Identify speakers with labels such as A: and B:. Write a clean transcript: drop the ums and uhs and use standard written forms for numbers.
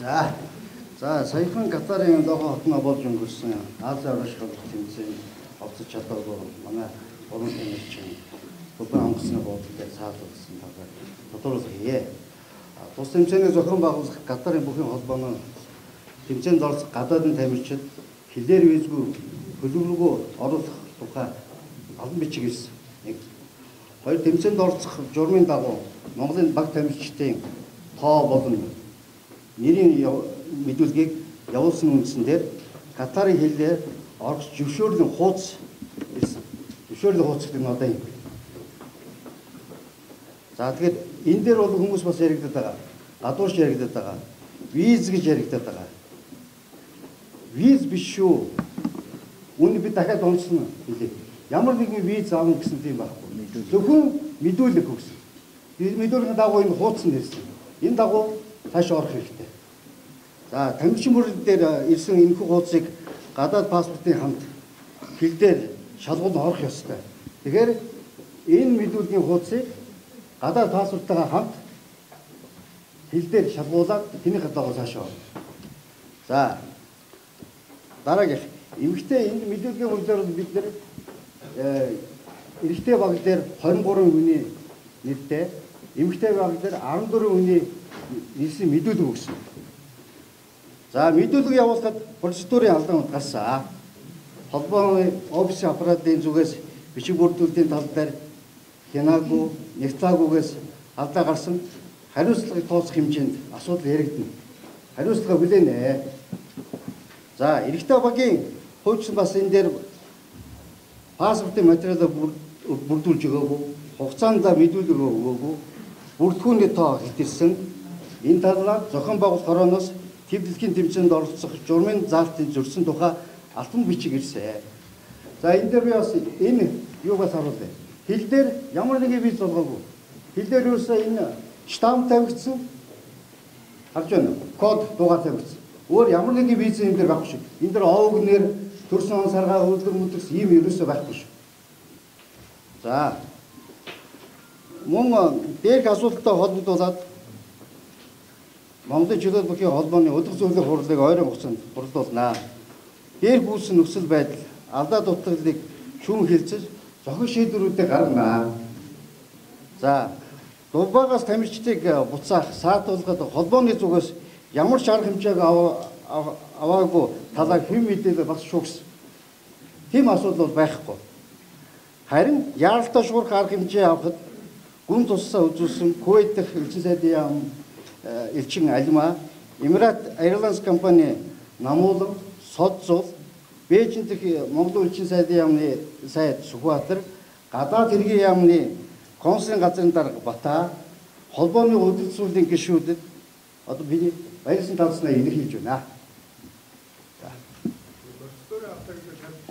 A: За. За, саяхан Катарын дохоо хотноо болж өнгөрсөн Азийн оршихуй тэмцээн олцож чадаагүй манай уран тэмцэгч Улаан онгоцны буудлыг цаалуулсан талаар тодорхойлох хийе. Тус тэмцээний зохион байгуулах Катарын бүхэн холбооны тэмцээнд оролцох гадаадын тамирчид хилээр визгүй хөлөглөгөө оруулах тухай олон бичиг ирсэн. Хоёр тэмцээнд оролцох журмын дагуу Монголын баг тамирчдын тоо болон нэрийн мэдүүлгийг явуулсан үндсэн дээр Катарын хилээр орж зөвшөөрлийн хууц ирсэн. Зөвшөөрлийн хууц гэдэг нь одоо юм. За тэгэхээр энэ дээр бол хүмүүс бас яригдаад байгаа. Гадуурч яригдаад байгаа. Виз гэж яригдаад байгаа. Виз биш шүү. Үүнийг би дахиад онцлно хэлээ. Ямар нэгэн виз авах гэсэн тийм байхгүй. Зөвхөн мэдүүлэг өгсөн. Мэдүүлгийн дагуу энэ хууц нь ирсэн. Энэ дагуу цааш орох хэрэгтэй. За тамирчин бүрэл дээр ирсэн энэхүү хуудсыг гадаад паспортын хамт хил дээр шалгуулж орох ёстой. Тэгэхээр энэ мэдүүлгийн хуудсыг гадаад паспорттойгоо хамт хил дээр шалгуулад тэний хадагаас цаашаа. За дараагийн эмэгтэй энэ мэдүүлгийн хуулиар бид нэр эрэгтэй баг дээр 23 хүний нэртэй, эмэгтэй баг дээр 14 хүний нэрсийн мэдүүлэг өгсөн. За мэдүүлэг явуулахад процедурын алдаан гарсан. Холбооны офисын аппаратын зүгээс бичиг бүрдүүлэлтийн тал дээр хянаагүй, нягтлаагүйгээс алдаа гарсан хариуцлагыг тооцох хэмжээнд асуудал яригдана. Хариуцлага хүлээнэ. За эрэгтэй багийн хуульчин бас энэ дээр паспортын материалаа бүрдүүлж өгөөгүй, хугацаанд мэдүүлэг өгөөгүй, бүрддэхүүний тоо хэтэрсэн. Энэ талаар зохион байгуулалт хорооноос Тэв дэлхийн тэмцээнд оролцох журмын заалтын зөрсөн тухай алтан бичиг ирсэн. За энэ дээр би бас энэ юугаас харуулъя. Хил дээр ямар нэгэн виз болгоогүй. Хил дээр юусаа энэ штамп тавигдсан. Харж байна. Код дугаар тавигдсан. Өөр ямар нэгэн виз энэ дээр байхгүй шүү. Энэ дээр овог нэр, төрсөн он саргаа өдөр мөдрс ийм ерөөсөө байхгүй шүү. За мөн дээрх асуудалтай холбогдуулаад Монголын чөлөө бүхий холбооны өдөр зөвлөх хурлыг ойрын хугацаанд хурлуулнаа. Дээрх үүссэн нөхцөл байдал алдаа дутагдлыг шүүн хэлцэж зохион шийдвэрүүдэд гаргана. За дулбаагаас тамирчдыг буцаах, саатуулахад холбооны зүгээс ямар ч арга хэмжээг аваагүй талаар хэм мэдээлэл бас шүүгс. Тийм асуудал бол байхгүй. Харин яаралтай шуурх арга хэмжээ авахд гүн тусаа үзүүлсэн Кувейт дахь элчин сайдын яам элчин Алима, Эмират Airlines компани Намуулан, Содзул, Бээжин дэх Монгол элчин сайдын яамны сайд Сүхбаатар, гадаад хэргийн яамны консулын газрын дарга Бата, холбооны удирдлагын гишүүдэд одоо бидний баярсан талцнаа илэрхийлж байна.